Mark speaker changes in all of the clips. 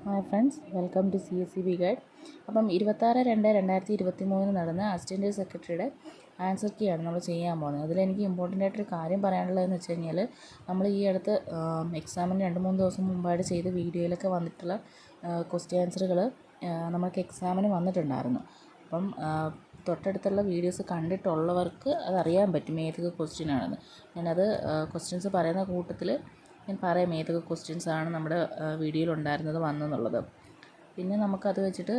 Speaker 1: Hi friends, welcome to CSEB guide. അപ്പം 26/2/2023 നടന്ന assistant സെക്രട്ടറിയുടെ ആൻസർ കീ ആണ് നമ്മൾ ചെയ്യാൻ പോകുന്നത്. അതിലെനിക്ക് ഇമ്പോർട്ടൻ്റ് ആയിട്ടൊരു കാര്യം പറയാനുള്ളതെന്ന് വെച്ച് കഴിഞ്ഞാൽ, നമ്മൾ ഈ അടുത്ത് എക്സാമിന് 2-3 ദിവസം മുമ്പായിട്ട് ചെയ്ത വീഡിയോയിലൊക്കെ വന്നിട്ടുള്ള ക്വസ്റ്റ്യൻ ആൻസറുകൾ നമുക്ക് എക്സാമിന് വന്നിട്ടുണ്ടായിരുന്നു. അപ്പം തൊട്ടടുത്തുള്ള വീഡിയോസ് കണ്ടിട്ടുള്ളവർക്ക് അതറിയാൻ പറ്റും ഏതൊക്കെ ക്വസ്റ്റ്യൻ ആണെന്ന്. ഞാനത് ക്വസ്റ്റ്യൻസ് പറയുന്ന കൂട്ടത്തിൽ ഞാൻ പറയാം ഏതൊക്കെ ക്വസ്റ്റ്യൻസ് ആണ് നമ്മുടെ വീഡിയോയിൽ ഉണ്ടായിരുന്നത് വന്നെന്നുള്ളത്. പിന്നെ നമുക്കത് വെച്ചിട്ട്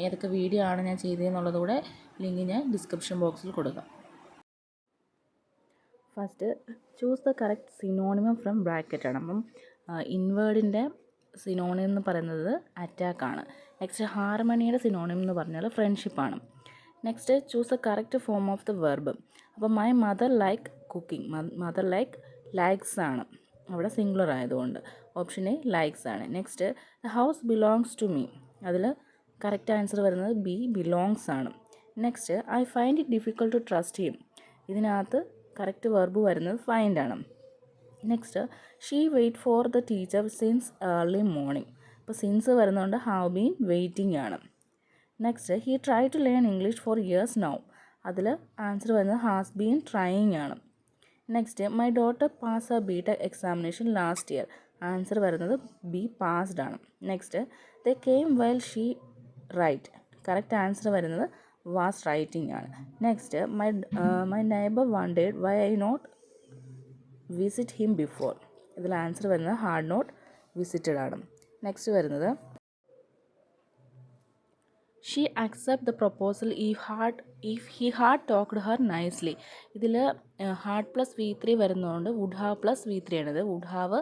Speaker 1: ഏതൊക്കെ വീഡിയോ ആണ് ഞാൻ ചെയ്തതെന്നുള്ളത് കൂടെ ലിങ്ക് ഞാൻ ഡിസ്ക്രിപ്ഷൻ ബോക്സിൽ കൊടുക്കാം. First choose the correct synonym from bracket ആണ്. അപ്പം ഇൻവേർഡിൻ്റെ സിനോണിം എന്ന് പറയുന്നത് അറ്റാക്കാണ്. നെക്സ്റ്റ് ഹാർമണിയുടെ സിനോണിം എന്ന് പറഞ്ഞാൽ ഫ്രണ്ട്ഷിപ്പാണ്. Next choose the correct form of the verb. അപ്പം my mother like cooking, mother likes ആണ്, അവിടെ സിംഗുലർ ആയതുകൊണ്ട് ഓപ്ഷൻ എ ലൈക്സ് ആണ്. Next the house belongs to me, അതിൽ കറക്റ്റ് ആൻസർ വരുന്നത് ബി ബിലോങ്സ് ആണ്. Next I find it difficult to trust him, ഇതിനകത്ത് correct verb വരുന്നത് ഫൈൻഡ് ആണ്. Next she wait for the teacher since early morning, അപ്പോൾ since വരുന്നതുകൊണ്ട് have been waiting ആണ്. Next he try to learn English for years now, അതിൽ answer വരുന്നത് has been trying ആണ്. Next my daughter pass a BTech examination last year, answer വരുന്നത് B passed ആണ്. Next the came well she write, correct answer വരുന്നത് was writing ആണ്. Next my neighbour wondered why I not visit him before, ഇതിൽ answer വരുന്നത് had not visited ആണ്. Next വരുന്നത് she accept the proposal if he had talked Har nicely, ഇതിൽ had plus V3 വരുന്നതുകൊണ്ട് would have plus V3 ആണിത്. Would have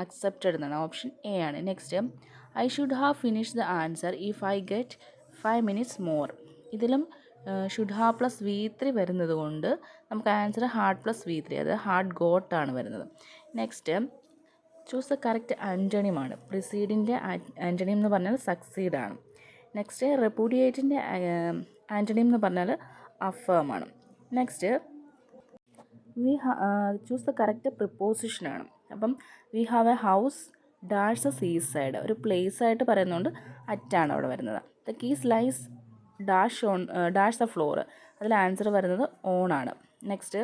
Speaker 1: accepted എന്നാണ്, option A ആണ്. Next I should have finish the answer if I get 5 minutes more, ഇതിലും should have plus V3 വരുന്നത് കൊണ്ട് നമുക്ക് answer had plus V3, അത് had got ആണ് വരുന്നത്. നെക്സ്റ്റ് ചൂസ് ദ കറക്റ്റ് ആൻറ്റണിമാണ്. പ്രിസീഡിൻ്റെ ആൻറ്റണിം എന്ന് പറഞ്ഞാൽ സക്സീഡ് ആണ്. നെക്സ്റ്റ് റെപ്പൂഡിയേറ്റിൻ്റെ ആൻറ്റണിം എന്ന് പറഞ്ഞാൽ അഫേം ആണ്. നെക്സ്റ്റ് ചൂസ് ദ കറക്റ്റ് പ്രിപ്പോസിഷനാണ്. അപ്പം we have a house dash the sea side, ഒരു പ്ലേസ് ആയിട്ട് പറയുന്നതുകൊണ്ട് അറ്റാണ് അവിടെ വരുന്നത്. The keys lies dash the floor, അതിൽ ആൻസർ വരുന്നത് ഓൺ ആണ്. Next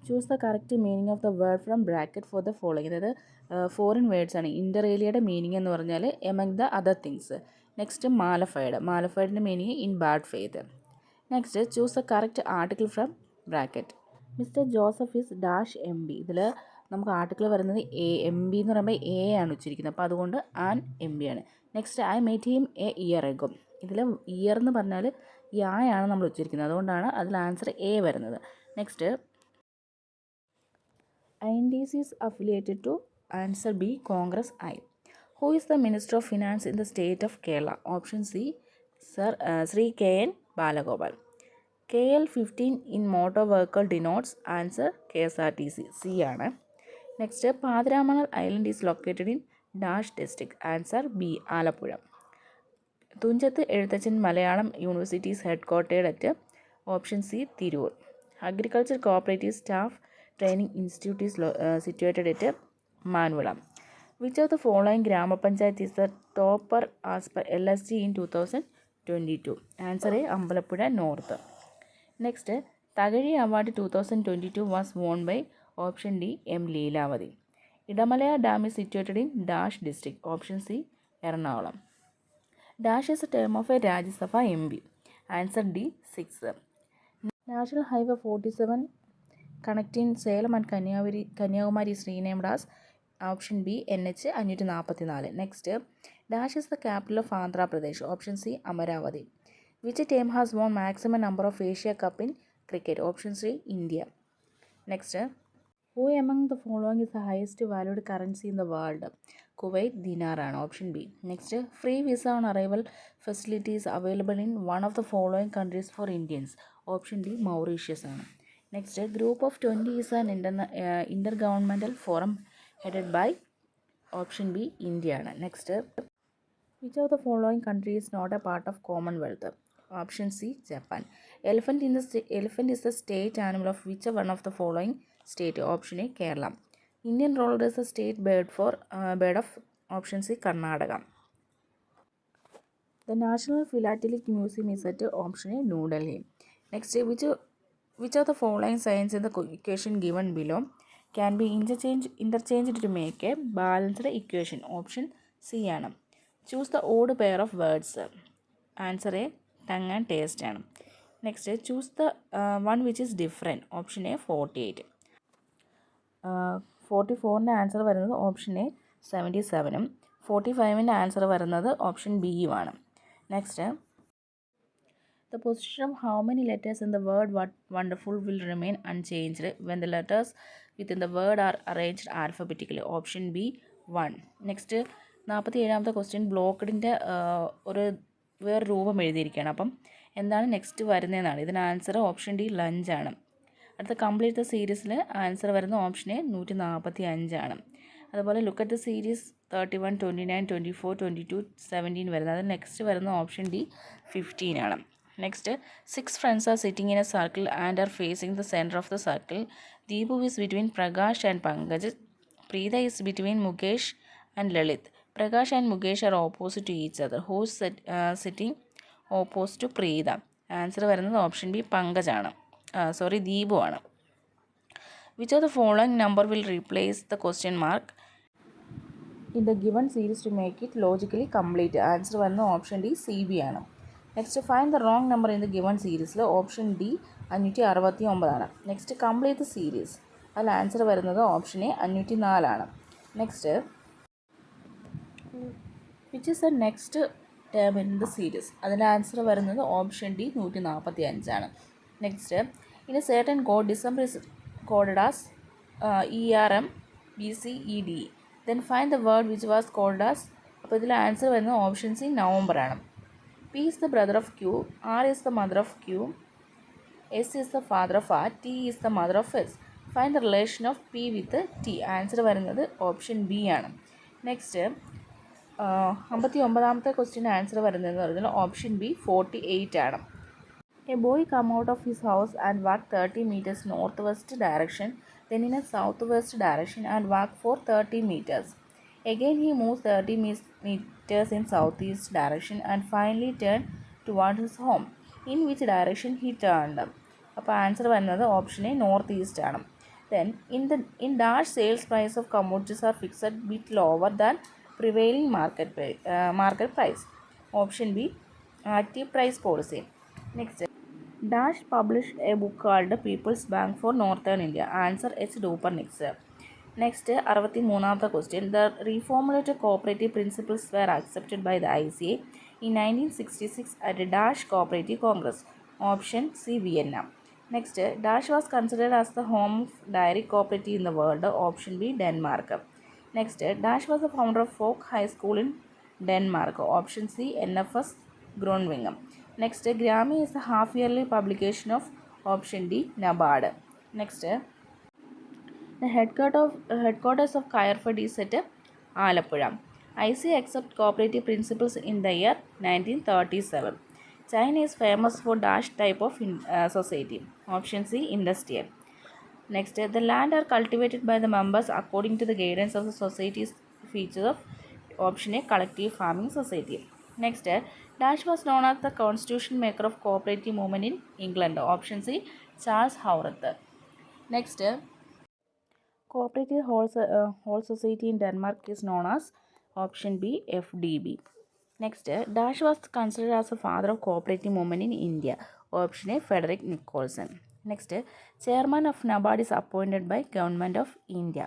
Speaker 1: choose the correct meaning of the word from bracket for the following, അതായത് ഫോറിൻ വേർഡ്സ് ആണ്. ഇൻ്റർ ഏലിയയുടെ മീനിങ് എന്ന് പറഞ്ഞാൽ among the other things. Next മാലഫൈഡിൻ്റെ meaning in bad faith. Next choose the correct article from bracket. Mister Joseph is dash MB, ഇതിൽ നമുക്ക് article വരുന്നത് MB എന്ന് പറയുമ്പോൾ A ആണ് ഉച്ചരിക്കുന്നത്, അപ്പോൾ അതുകൊണ്ട് ആൻ MB ആണ്. Next I met him A year ago, ഇതിൽ ഇയർ എന്ന് പറഞ്ഞാൽ യാണ് നമ്മൾ ഉച്ചരിക്കുന്നത്, അതുകൊണ്ടാണ് അതിൽ ആൻസർ A വരുന്നത്. Next INDC is affiliated to, answer B Congress I. Who is the Minister of Finance in the state of Kerala? Option C Sri K.N. Balagopal. KL15 in motor vehicle denotes, answer KSRTC, C ആണ്. Next Pathiramanal island is located in dash district, answer B Alappuzha. Thunchath Ezhuthachan Malayalam university is headquartered at, option C Tirur. Agriculture cooperative staff training institute is situated at Manvila. Which of the following gram panchayat is the topper as per LSG in 2022, answer A Ambalappuzha north. Next Thakazhi award 2022 was won by, option D M Leelavathi. Idamalayar dam is situated in dash district, option C Ernakulam. Dash is a term of a Rajya Sabha MP, answer D 6. National highway 47 connecting Salem and Kanyakumari is renamed as, option B NH 544. Next dash is the capital of Andhra Pradesh, option C Amaravati. Which team has won maximum number of Asia cup in cricket, option C India. Next who among the following is the highest valued currency in the world, Kuwait ദിനാറാണ്, option B. Next free visa on arrival facilities available in one of the following countries for Indians, option D Mauritius ആണ്. Next group of 20 is an intergovernmental forum headed by, option B India ആണ്. Next which of the following country is not a part of Commonwealth, option C Japan. Elephant is the state animal of which one of the following state, option A Kerala. Indian roller is the state bird of Option C, Karnataka. The National Philatelic Museum is at option A, New Delhi. Next, which of the following signs in the equation given below can be interchanged to make a balanced equation? Option C ആണ്. Choose the odd pair of words. Answer A, tongue and taste ആണ്. Next, choose the one which is different. Option A, 48. 44ൻ്റെ answer വരുന്നത് option A 77ഉം 45ൻ്റെ answer വരുന്നത് option ബിയുമാണ്. Next, the position of how many letters in the word wonderful will remain unchanged when the letters within the word are arranged alphabetically? Option B, 1. Next, 47ാമത്തെ question ബ്ലോക്കഡിൻ്റെ ഒരു വേറെ രൂപം എഴുതിയിരിക്കുകയാണ്. അപ്പം എന്താണ് നെക്സ്റ്റ് വരുന്നതെന്നാണ്. ഇതിന് ആൻസർ ഓപ്ഷൻ ഡി, ലഞ്ചാണ്. അടുത്ത കംപ്ലീറ്റ് ദ സീരീസിൽ ആൻസർ വരുന്ന ഓപ്ഷൻ എ 145ആണ്. അതുപോലെ ലുക്ക് അറ്റ് ദ സീരീസ് 31, 29, 24, 22, 17 വരുന്നത്. അത് നെക്സ്റ്റ് വരുന്ന ഓപ്ഷൻ ഡി 15 ആണ്. Next, 6 friends are sitting in a circle and are facing the centre of the circle. Deepu is between Prakash and Pankaj. Preetha is between Mukesh and Lalit. Prakash and Mukesh are opposite to each other. Who is sitting opposite to Preetha? Answer വരുന്നത് option B, പങ്കജാണ്. ദീപു ആണ്. Which of the following number will replace the question mark in the given series to make it logically complete? Answer വരുന്ന option D, CB ആണ്. Next, find the wrong number in the given സീരീസിൽ option D 569 ആണ്. Next, complete the series. അതിൽ answer വരുന്നത് option A 504 ആണ്. Next, which is the next term in the series? അതിൻ്റെ answer വരുന്നത് option D 145 ആണ്. Next, in A certain code December is coded as ERM BCEDE. Then find the word which was coded as. അപ്പോൾ ഇതിൽ answer വരുന്നത് option C, November ആണ്. P is the brother of Q, R is the mother of Q, S is the father of R, T is the mother of S. Find the relation of P with T. Answer വരുന്നത് option B ആണ്. Next, 59ാമത്തെ question answer വരുന്നതെന്ന് പറയുന്നത് option B 48 ആണ്. A boy come out of his house and walk 30 meters northwest direction, then in a southwest direction and walk for 30 meters. Again he moves 30 meters in southeast direction and finally turn towards his home. In which direction he turned? അപ്പോൾ answer വരുന്നത് option A, north east ആണ്. Then in dash sales price of commodities are fixed bit lower than prevailing market price. Option B, active price policy. Next, dash published a book called People's Bank for Northern India. Answer H, Dupernix. Next, 63ാമത്തെ question. The reformulated cooperative principles were accepted by the ICA in 1966 at Dash Cooperative Congress. Option C, Vienna. Next, Dash was considered as the home of dairy cooperative in the world. Option B, Denmark. Next, Dash was the founder of Folk High School in Denmark. Option C, NFS Gronvingham. Next, Grammy is the half-yearly publication of option D, NABARD. Next, the headquarters of Kayarfed is at Alappuzha. ICA accept cooperative principles in the year 1937. China is famous for dash type of society. Option C, industrial. Next, the land are cultivated by the members according to the guidance of the society's features of option A, collective farming society. Next, Dash was known as the constitution maker of cooperative movement in England. Option C, Charles Howard. Next, cooperative whole society in Denmark is known as option B, FDB. Next, Dash was considered as the father of cooperative movement in India. Option A, Frederick Nicholson. Next, chairman of NABARD is appointed by Government of India.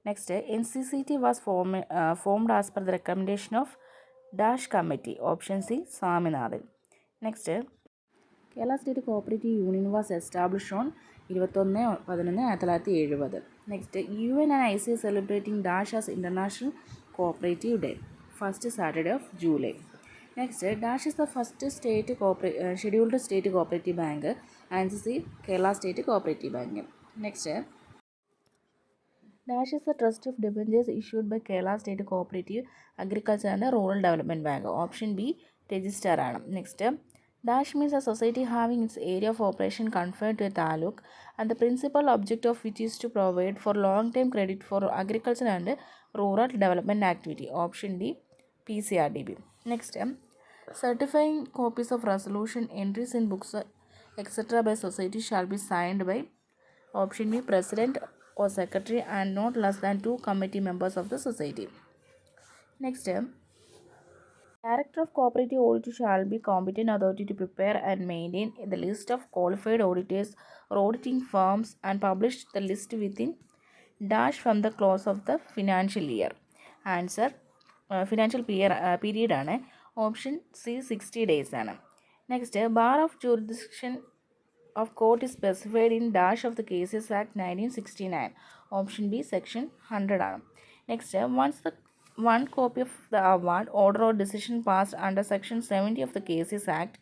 Speaker 1: Next, NCCT was formed as per the recommendation of Dash Committee. Option C, Swaminathan. Next, Kerala State Cooperative Union was established on 21/11/1970. Next, UN and ICA celebrating Dash as International Cooperative Day, first Saturday of July. Next, Dash is the first scheduled state cooperative bank, and C, Kerala State Cooperative Bank. Next, Dash is the trust of debentures issued by Kerala State Cooperative Agriculture and Rural Development Bank. Option B, register ആണ്. Next, Dash means a society having its area of operation confined to a taluk and the principal object of which is to provide for long-term credit for agriculture and rural development activity. Option D, PCRDB. Next, certifying copies of resolution entries in books, etc. by society shall be signed by option B, president or secretary and not less than 2 committee members of the society. Next, Director of Cooperative Audit shall be competent authority to prepare and maintain the list of qualified auditors or auditing firms and publish the list within dash from the close of the financial year. Answer financial period ആണ്. Option C 60 days ആണ്. Next, bar of jurisdiction of court is specified in dash of the Cases Act 1969. Option B section 100 ആണ്. Next, once the one copy of the award, order or decision passed under section 70 of the Cases Act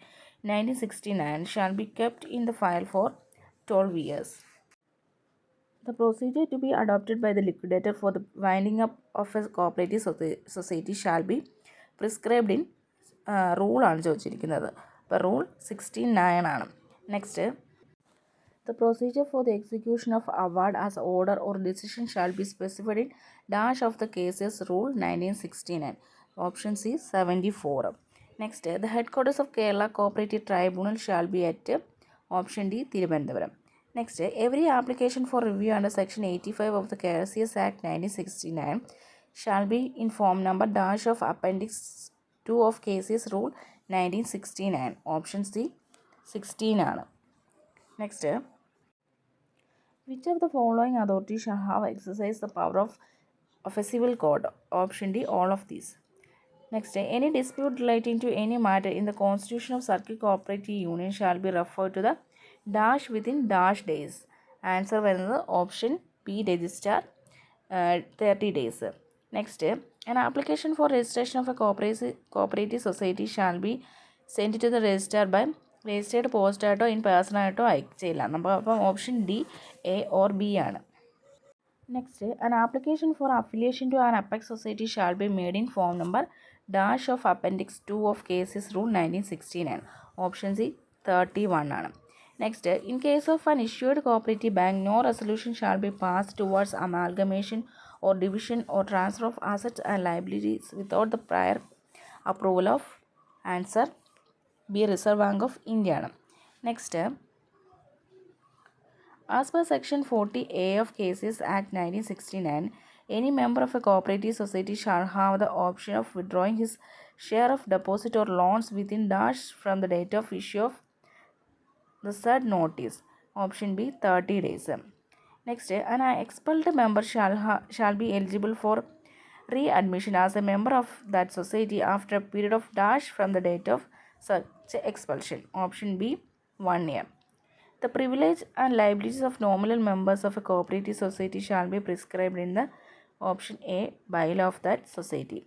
Speaker 1: 1969 shall be kept in the file for 12 years. The procedure to be adopted by the liquidator for the winding up of a cooperative society shall be prescribed in rule ആണ് ചോദിച്ചിരിക്കുന്നത്. അപ്പോൾ rule 69 ആണ്. Next, the procedure for the execution of award as order or decision shall be specified in dash of the cases rule 1969. Option C 74. Next, the headquarters of Kerala Cooperative Tribunal shall be at option D Thiruvananthapuram. Next, every application for review under section 85 of the CSEB Act 1969 shall be in form number dash of appendix 2 of cases rule 1969. Option C 16 ആണ്. Next, which of the following authorities shall have exercised the power of a civil court? Option D, all of these. Next, any dispute relating to any matter in the constitution of Circuit Cooperative Union shall be referred to the dash within dash days. Answer വരുന്നത് option B, register 30 days. Next, an application for registration of a cooperative society shall be sent to the registrar by registered പോസ്റ്റായിട്ടോ in പേഴ്സണായിട്ടോ അയച്ചില്ല. അപ്പോൾ option D A or B ആണ്. Next, an application for affiliation to an apex society shall be made in form number dash of appendix 2 of cases rule 1969. Option C 31 ആണ്. Next, in case of an issued cooperative bank, no resolution shall be passed towards amalgamation or division or transfer of assets and liabilities without the prior approval of answer B Reserve Bank of India ആണ്. Next, as per section 40A of Cases Act 1969, any member of a cooperative society shall have the option of withdrawing his share of deposit or loans within dash from the date of issue of the said notice. Option B 30 days. Next, an expelled member shall be eligible for readmission as a member of that society after a period of dash from the date of such expulsion. Option B 1 year. The privilege and liabilities of nominal members of a cooperative society shall be prescribed in the option A bylaw of that society.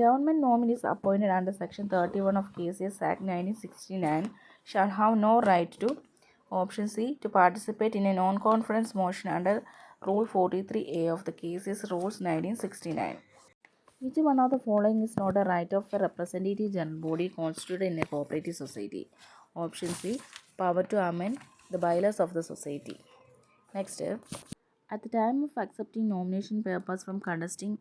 Speaker 1: Government nominees appointed under section 31 of Cases Act 1969 shall have no right to option C to participate in a non-conference motion under rule 43A of the Cases rules 1969. Which one of the following is not a right of a representative general body constituted in a cooperative society? Option C, power to amend the bylaws of the society. Next, at the time of accepting nomination papers from contesting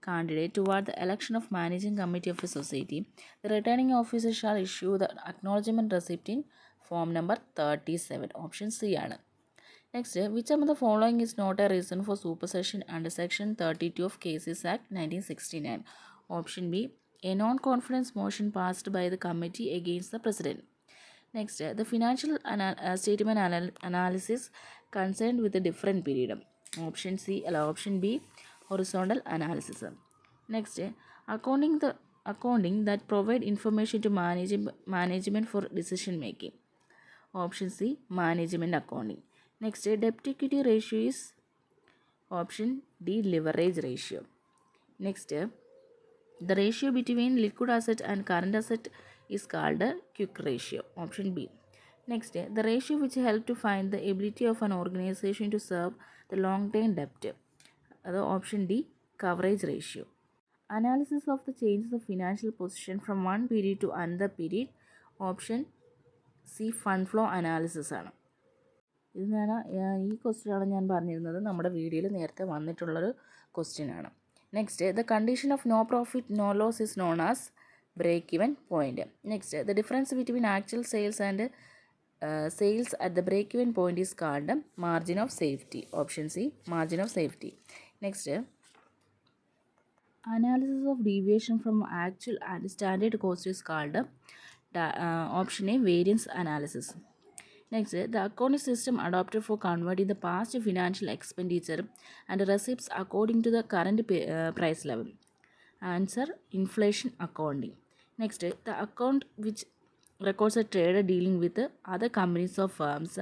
Speaker 1: candidate toward the election of managing committee of a society, the returning officer shall issue the acknowledgement receipt in form number 37. Option C ആണ്. Next, which among the following is not a reason for supersession under section 32 of Cases Act 1969? Option B, a non-confidence motion passed by the committee against the president. Next, the financial statement analysis concerned with a different period. Option C, option B, horizontal analysis. Next, accounting that provide information to management for decision making. Option C, management accounting. Next, debt equity ratio is option D, leverage ratio. Next, the ratio between liquid asset and current asset is called a quick ratio. Option B. Next, the ratio which help to find the ability of an organization to serve the long-term debt. Option D, coverage ratio. Analysis of the changes of financial position from one period to another period. Option C, fund flow analysis ആണ്. ഈ ക്വസ്റ്റ്യനാണ് ഞാൻ പറഞ്ഞിരുന്നത് നമ്മുടെ വീഡിയോയിൽ നേരത്തെ വന്നിട്ടുള്ളൊരു ക്വസ്റ്റ്യനാണ്. Next, the condition of no profit, no loss is known as break-even point. Next, the difference between actual sales and sales at the break-even point is called margin of safety. Option C, margin of safety. Next, analysis of deviation from actual and standard cost is called option A, variance analysis. Next, the accounting system adopted for converting the past financial expenditure and receipts according to the current price level. Answer, inflation accounting. Next, the account which records a trader dealing with other companies or firms.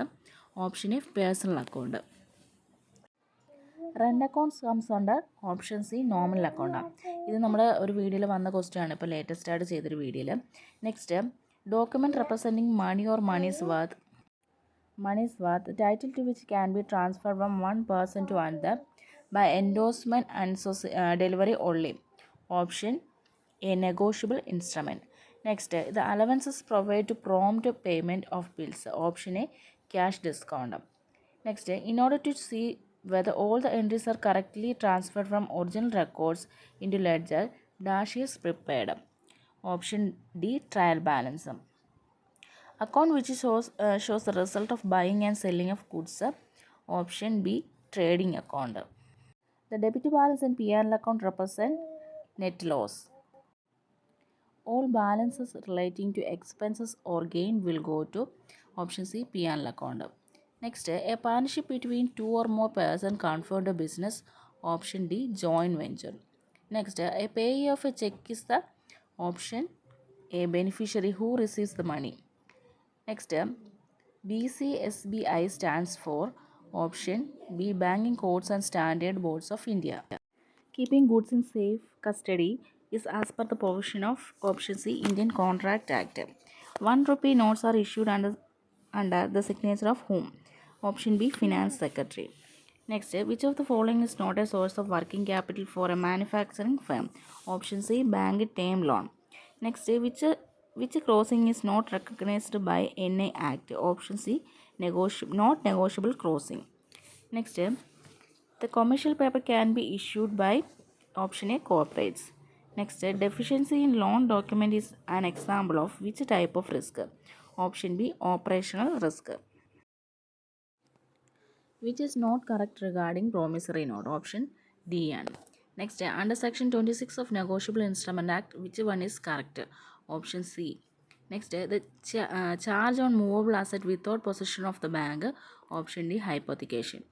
Speaker 1: Option A, personal account. Rent accounts comes under option C, nominal അക്കൗണ്ടാണ്. ഇത് നമ്മുടെ ഒരു വീഡിയോയിൽ വന്ന question ആണ്, ഇപ്പോൾ latest ആയിട്ട് ചെയ്തൊരു വീഡിയോയിൽ. Next, document representing money or money's worth. Money's worth, title to which can be transferred from one person to another by endorsement and delivery only. Option A, negotiable instrument. Next, the allowances provide to prompt payment of bills. Option A, cash discount. Next, in order to see whether all the entries are correctly transferred from original records into ledger, dash is prepared. Option D, trial balance. Account which shows the result of buying and selling of goods. Option B, trading account. The debit balance and P&L account represent net loss. All balances relating to expenses or gain will go to option C, P&L account. Next, a partnership between two or more persons confirmed a business. Option D, joint venture. Next, a payee of a check is the option A, beneficiary who receives the money. Next, BCSBI stands for option B, Banking Codes and Standard Boards of India. Keeping goods in safe custody is as per the provision of option C, Indian Contract Act. 1 rupee notes are issued under the signature of whom? Option B, Finance Secretary. Next, which of the following is not a source of working capital for a manufacturing firm? Option C, bank term loan. Next, which crossing is not recognized by NI Act? Option C, not negotiable crossing. Next, the commercial paper can be issued by option A, corporates. Next, deficiency in loan document is an example of which type of risk? Option B, operational risk. Which is not correct regarding promissory note? Option D. And next, under section 26 of Negotiable Instrument Act, which one is correct? Option C. Next, the charge on movable asset without possession of the bank. Option D, hypothecation.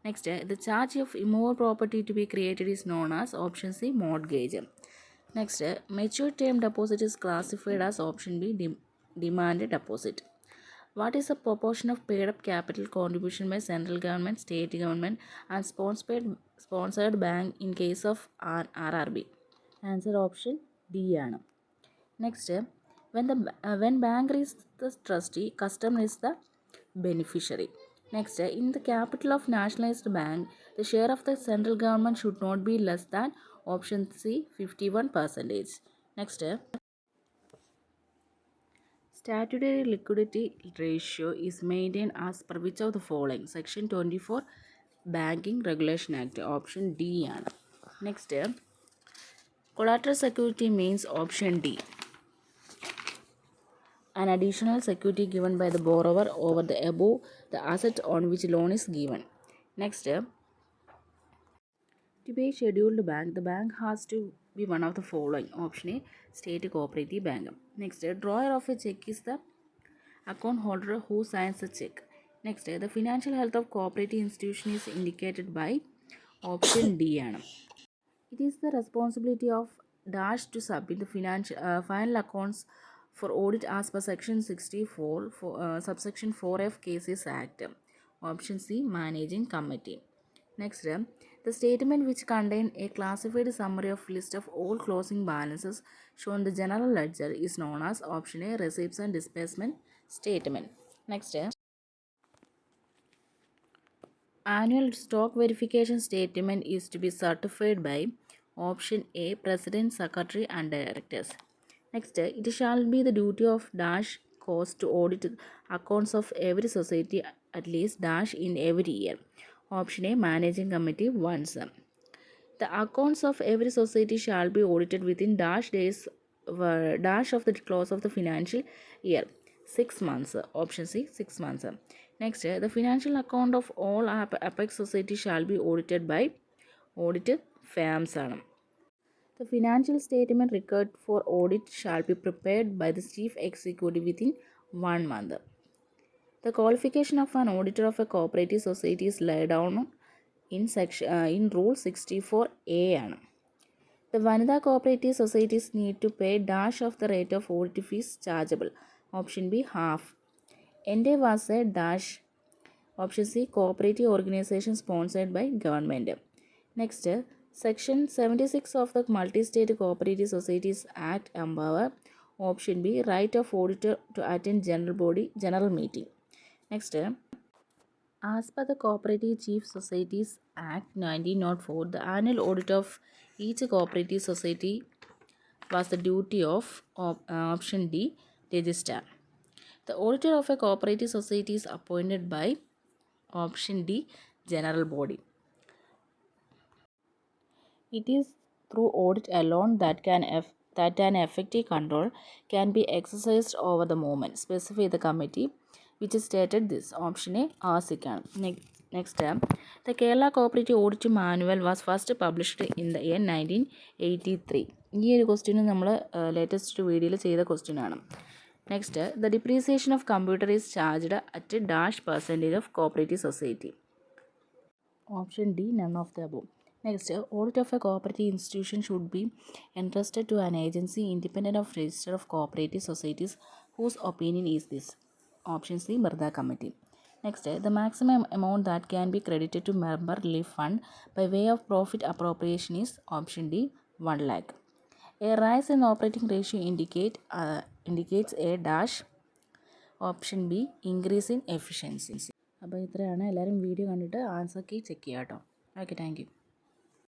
Speaker 1: Next, the charge of immovable property to be created is known as option C, mortgage. Next, mature term deposit is classified as option B, demand deposit. What is the proportion of paid up capital contribution by central government, state government and sponsored bank in case of RRB? Answer, option D. Next, when bank is the trustee, customer is the beneficiary. Next, in the capital of nationalized bank, the share of the central government should not be less than option C, 51%. Next, statutory liquidity ratio is maintained as per which of the following? Section 24 Banking Regulation Act. Option D. Next, collateral security means option D, an additional security given by the borrower over the above the asset on which loan is given. Next, to be a scheduled bank, the bank has to be one of the following. Option A, state cooperative bank. Next, drawer of a check is the account holder who signs the check. Next, the financial health of cooperative institution is indicated by option D. It is the responsibility of dash to submit the final accounts for audit as per section 64 subsection 4F Cases Act. Option C, managing committee. Next, the statement which contain a classified summary of list of all closing balances shown the general ledger is known as option A, receipts and disbursement statement. Next, annual stock verification statement is to be certified by option A, President, Secretary and Directors. Next, it shall be the duty of dash cost to audit accounts of every society at least dash in every year. Option A, Managing Committee once. The accounts of every society shall be audited within dash of the close of the financial year. 6 months. Option C, 6 months. Next, the financial account of all apex society shall be audited by audit firms. The financial statement required for audit shall be prepared by the chief executive within 1 month. The qualification of an auditor of a cooperative society is laid down in Rule 64A. The Vanida cooperative societies need to pay dash of the rate of audit fees chargeable. Option B, half. Ende was a dash. Option C, cooperative organization sponsored by government. Next, Section 76 of the Multi-State Cooperative Societies Act empower. Option B, right of auditor to attend general meeting. Next, as per the Cooperative Chief Societies Act 1904, the annual audit of each cooperative society was the duty of option D, registrar. The auditor of a cooperative society is appointed by option D, general body. It is through audit alone that an effective control can be exercised over the movement. Specify the committee which stated this. Option A, ആസിക്കാണ്. Next, the Kerala Cooperative Audit Manual was first published in the year 1983. ഈ ഒരു question നമ്മൾ latest വീഡിയോയിൽ ചെയ്ത question ആണ്. Next, the depreciation of computer is charged at a dash percentage of cooperative society. Option D, none of the above. Next, audit of a cooperative institution should be entrusted to an agency independent of register of cooperative societies whose opinion is this. Option C, Mirda Committee. Next, the maximum amount that can be credited to member relief fund by way of profit appropriation is option D, 1 lakh. A rise in operating ratio indicates a dash. Option B, increase in efficiency. അപ്പോൾ ഇത്രയാണ്. എല്ലാവരും video കണ്ടിട്ട് answer key check ചെയ്യാം കേട്ടോ. Okay, thank you.